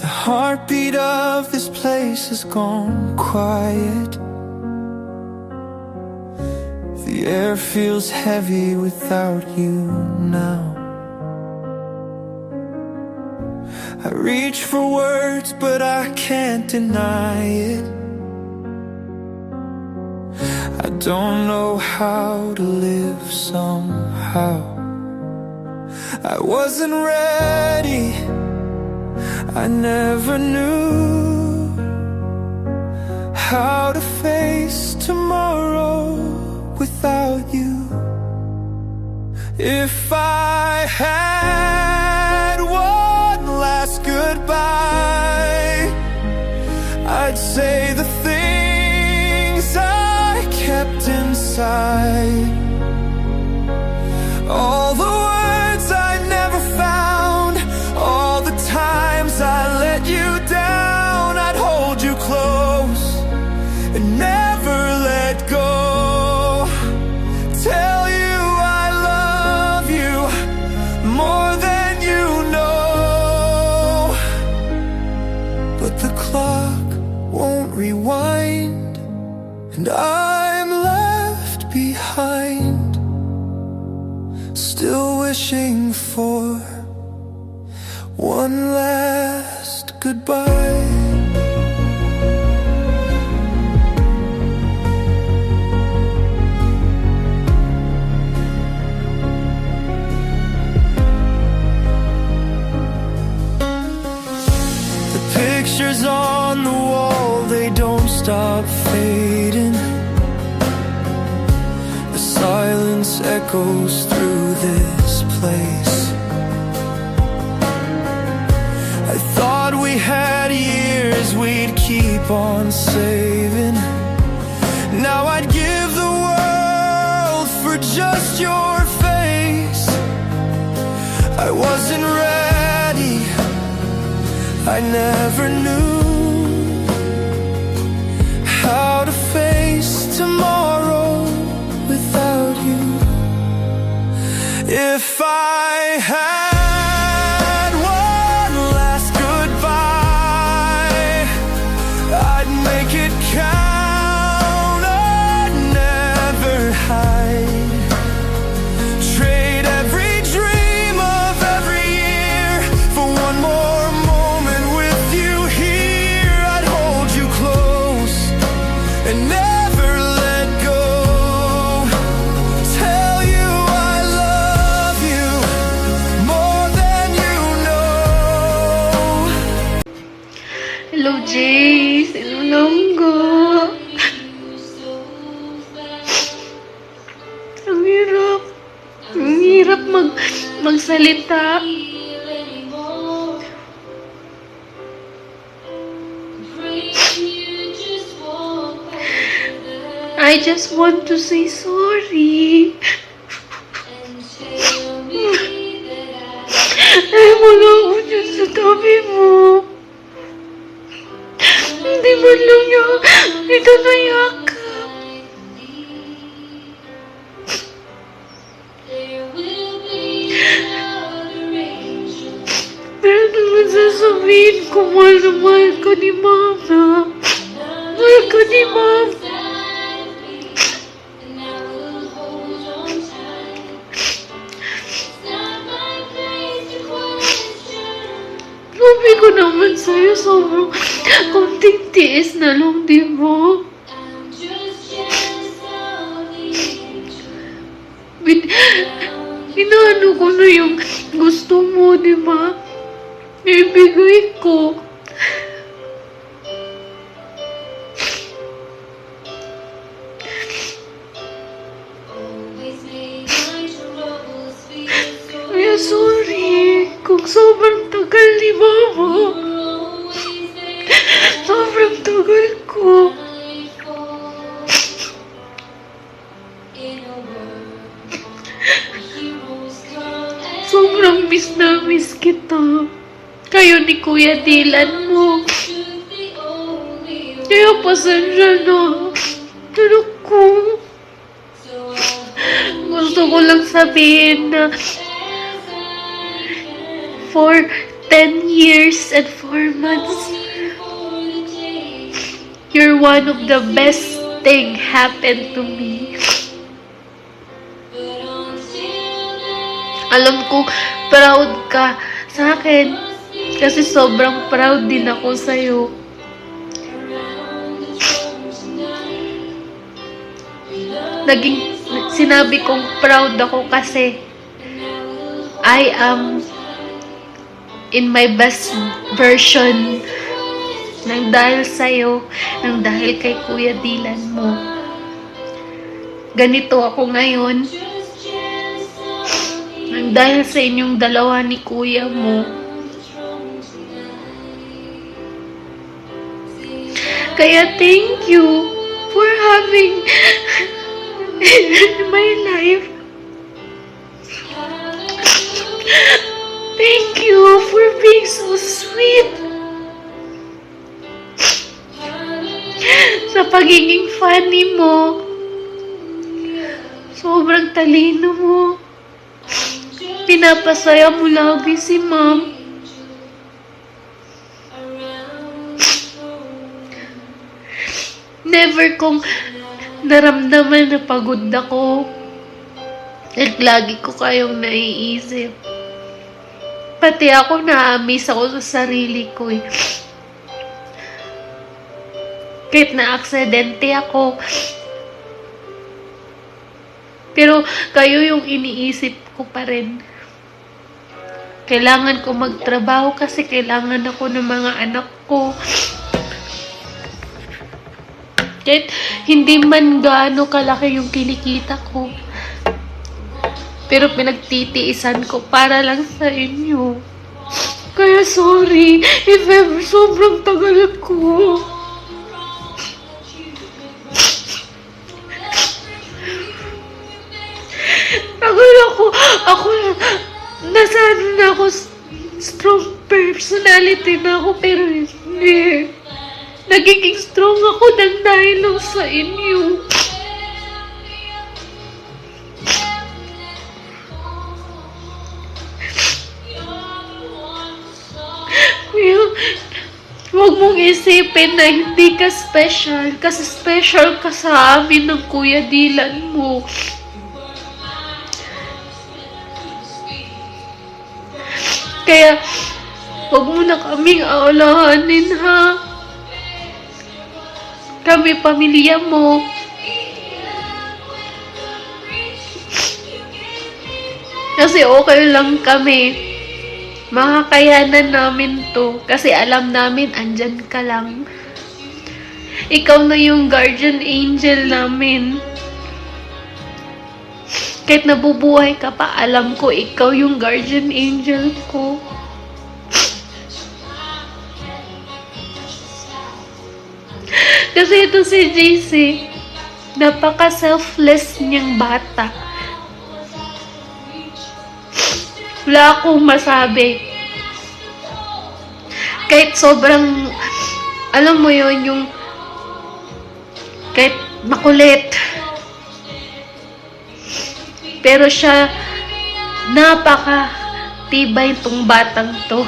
The heartbeat of this place has gone quiet. The air feels heavy without you now. I reach for words, but I can't deny it. I don't know how to live somehow. I wasn't ready, I never knew how to face tomorrow without you. If I had one last goodbye, I'd say the things I kept inside. All the words I never found, all the times I let you down, I'd hold you close and never let go. Tell you I love you more than you know. But the clock won't rewind, and I'm left behind, still wishing for one last goodbye. The pictures on the wall, they don't stop fading. The silence echoes through this place. I thought we had years we'd keep on saving. Now I'd give the world for just your face. I wasn't ready, I never knew how to face tomorrow without you. If I had one last goodbye, I'd make it count, I'd never hide. Trade every dream of every year for one more moment with you here. I'd hold you close and never let go. Tell you I love you more than you know. Hello, Jace. Hello, Longgo. Ang hirap. Ang hirap magsalita. I just want to say sorry. Ay, wala ako dyan sa tabi mo. Hindi man lang niya ito nayakap. Pero naman sasabihin ko, mahal na mahal ko ni Mama. Mahal ko ni Mama. Sabi ko naman sa'yo, sobrang konting tiis na lang, di ba? Inaano ko na yung gusto mo, di ba? Ibigay ko. Kaya sorry kung sobrang tagal ni Mama. Sobrang tagal ko. Sobrang miss na miss kita. Kayo ni Kuya Dylan mo. Kaya pasensya na. Pero ko. Gusto ko lang sabihin na for 10 years and 4 months. You're one of the best thing happened to me. Alam ko, proud ka sa akin. Kasi sobrang proud din ako sa'yo. Sinabi kong proud ako kasi I am in my best version nang dahil sa'yo, nang dahil kay Kuya Dylan mo. Ganito ako ngayon nang dahil sa inyong dalawa ni Kuya mo. Kaya thank you for having my life. Thank you for being so sweet. Sa pagiging funny mo. Sobrang talino mo. Pinapasaya mo lagi si Ma'am. Never kong naramdaman na pagod ako. At lagi ko kayong naiisip. Pati ako na-amaze ako sa sarili ko eh. Kahit na-aksidente ako. Pero kayo yung iniisip ko pa rin. Kailangan ko magtrabaho kasi kailangan ako ng mga anak ko. Kahit hindi man gaano kalaki yung kinikita ko. Pero pinagtitiisan ko para lang sa inyo. Kaya sorry if ever sobrang tagal ko. Tagal ako nasa ano na ako, strong personality na ako, pero hindi. Nagiging strong ako dahil lang sa inyo. Kuya, huwag mong isipin na hindi ka special, kasi special ka sa amin ng Kuya Dylan mo. Kaya, huwag mo na kaming aalahanin, ha? Kami, pamilya mo. Kasi okay lang kami. Makakayanan namin to. Kasi alam namin, andyan ka lang. Ikaw na yung guardian angel namin. Kahit nabubuhay ka pa, alam ko, ikaw yung guardian angel ko. Kasi ito si JC, napaka-selfless niyang bata. Wala akong masabi. Kahit sobrang, alam mo yun, yung kahit makulit. Pero siya, napaka-tibay tong batang to.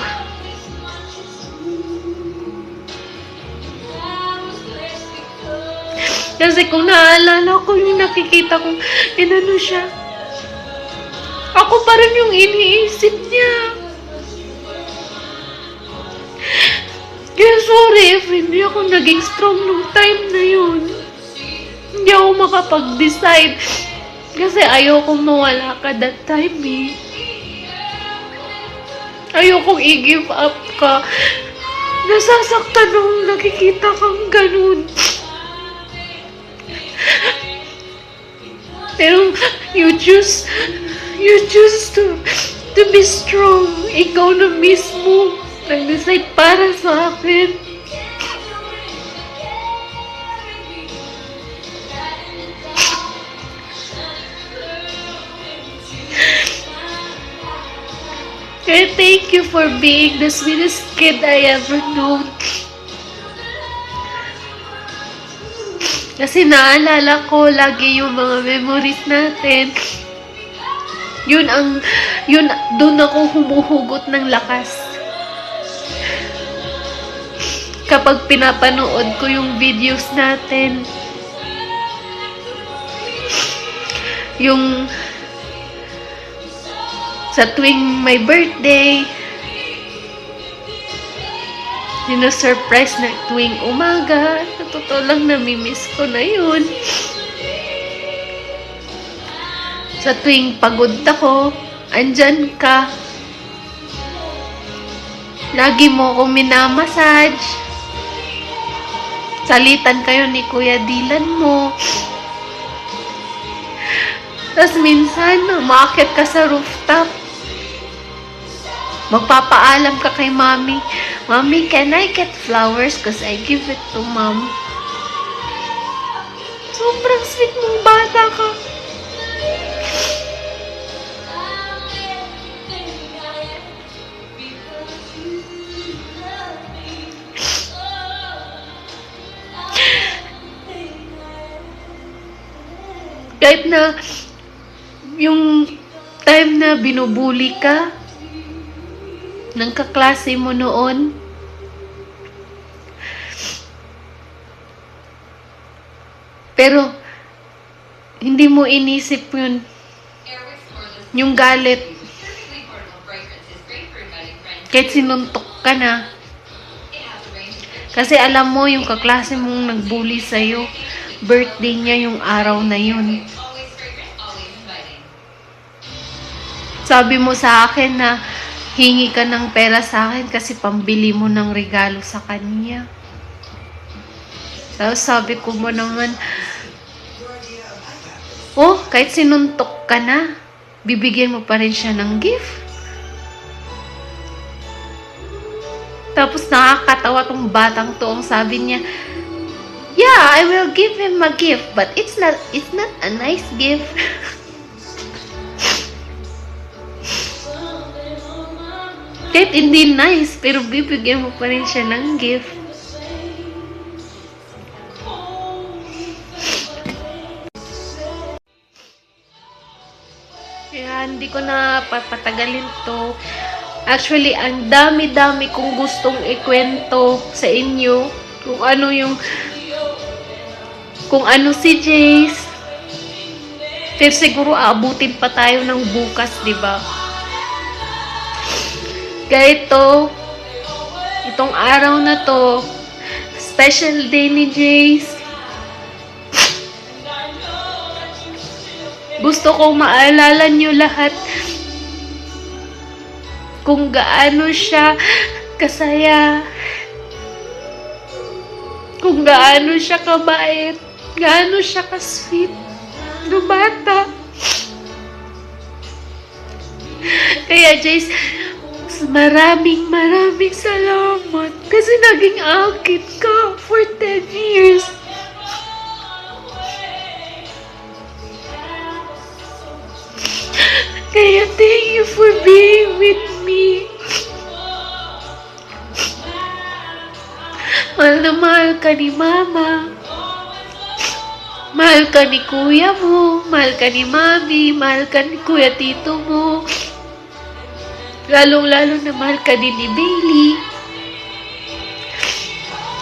Kasi kung naaalala ko yung nakikita kong inano siya, ako pa rin yung iniisip niya. Kaya sorry if hindi ako naging strong nung time na yun. Hindi ako makapag-decide. Kasi ayokong mawala ka that time eh. Ayokong i-give up ka. Nasasaktan nung nakikita kang ganun. Pero you choose to be strong. Ikaw na mismo nag-decide para sa akin. Kaya thank you for being the sweetest kid I ever known. Kasi naalala ko lagi yung mga memories natin. Yun, doon ako humuhugot ng lakas. kapag pinapanood ko yung videos natin. Yung sa tuwing my birthday, sino-surprise na tuwing umaga. Sa totoo lang, namimiss ko na yun. Sa tuwing pagod ako, andyan ka. Lagi mo akong minamassage. Salitan kayo ni Kuya Dylan mo. Tapos minsan, umaakit ka sa rooftop. Magpapaalam ka kay Mommy. Mommy, can I get flowers? Cause I give it to Mom. Sobrang sweet mong bata ka. Kahit na yung time na binubuli ka ng kaklase mo noon, pero hindi mo inisip yun, yung galit. Kahit sinuntok ka na. Kasi alam mo, yung kaklase mong nagbully sa'yo, birthday niya yung araw na yun. Sabi mo sa akin na hingi ka ng pera sa akin kasi pambili mo ng regalo sa kanya. Tapos sabi ko mo naman, oh, kahit sinuntok ka na, bibigyan mo pa rin siya ng gift. Tapos nakakatawa tong batang to, ang sabi niya, yeah, I will give him a gift, but it's not a nice gift. Kahit hindi nice, pero bibigyan mo pa rin siya ng gift. Kaya hindi ko na papatagalin to. Actually, ang dami-dami kong gustong ikwento sa inyo. Kung ano si Jace. Pero siguro aabutin pa tayo ng bukas, di ba? Kaya itong araw na to, special day ni Jace. Gusto kong maalala nyo lahat kung gaano siya kasaya, kung gaano siya kabait, gaano siya ka-sweet na bata. Kaya Jace, maraming salamat kasi naging akit ka for 10 years. Kaya thank you for being with me. Mahal na mahal ka ni Mama. Mahal ka ni Kuya mo. Mahal ka ni Mami. Mahal ka ni Kuya Tito mo. Lalong-lalo na mahal ka din ni Bailey.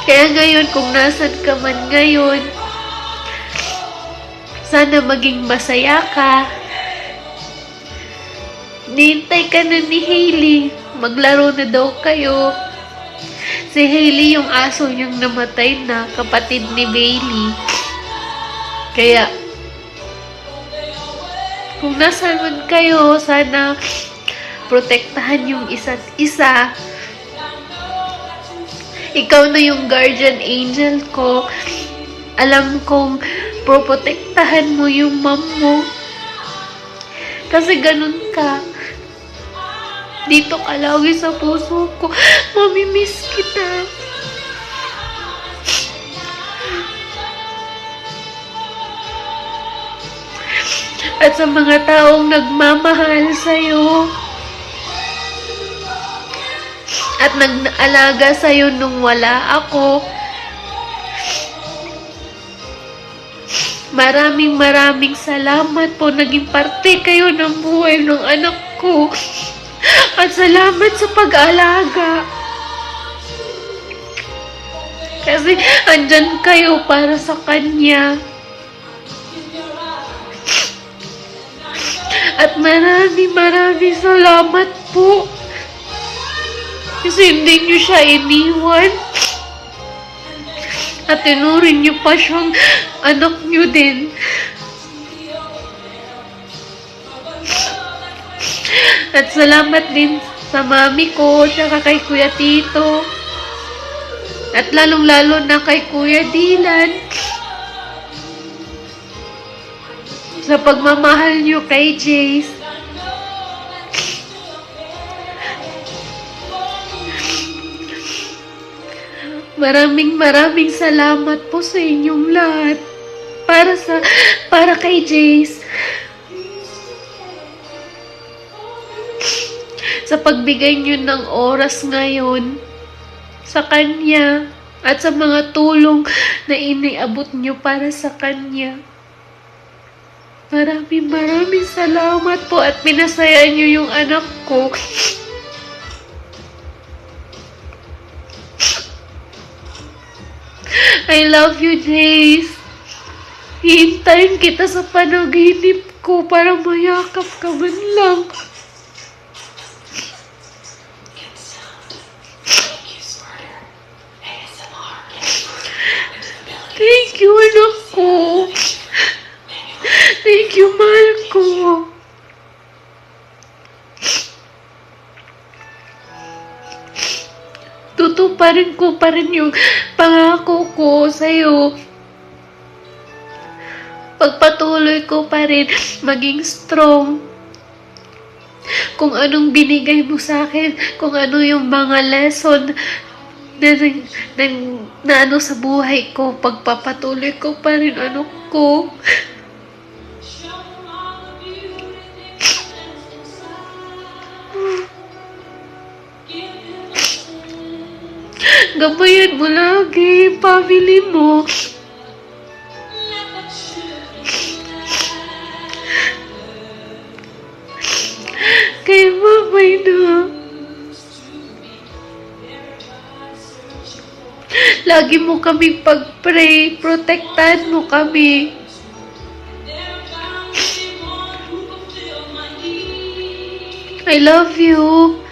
Kaya ngayon, kung nasan ka man ngayon, sana maging masaya ka. Nihintay ka na ni Hailey. Maglaro na daw kayo. Si Hailey yung aso niyang namatay na, kapatid ni Bailey. Kaya, kung nasan man kayo, sana protektahan yung isa't isa. Ikaw na yung guardian angel ko. Alam kong protektahan mo yung mom mo. Kasi ganun ka. Dito ka lagi sa puso ko. Mamimiss kita. At sa mga taong nagmamahal sa'yo at nag-alaga sa'yo nung wala ako, maraming salamat po. Naging parte kayo ng buhay ng anak ko. At salamat sa pag-alaga. Kasi andyan kayo para sa kanya. At maraming salamat po. Kasi hindi niyo siya iniwan. At tinurin niyo pa siyang anak niyo din. At salamat din sa mami ko, tsaka kay Kuya Tito. At lalong-lalo na kay Kuya Dylan. Sa pagmamahal niyo kay Jace. Maraming salamat po sa inyong lahat. Para kay Jace. Sa pagbigay niyo ng oras ngayon sa kanya at sa mga tulong na iniabot niyo para sa kanya. Maraming salamat po at pinasaya niyo yung anak ko. I love you, Jace. Hihintayin kita sa panaginip ko para mayakap ka man lang. Thank you, anak ko. Thank you, mahal ko. Tutuparin ko pa rin yung pangako ko sa'yo. Pagpatuloy ko pa rin maging strong. Kung anong binigay mo sa akin, kung ano yung mga lesson na ano sa buhay ko, pagpapatuloy ko pa rin ano ko. Gabayan mo lagi, family mo. Kaya mamay na. Lagi mo kami pag-pray, protektahan mo kami. I love you.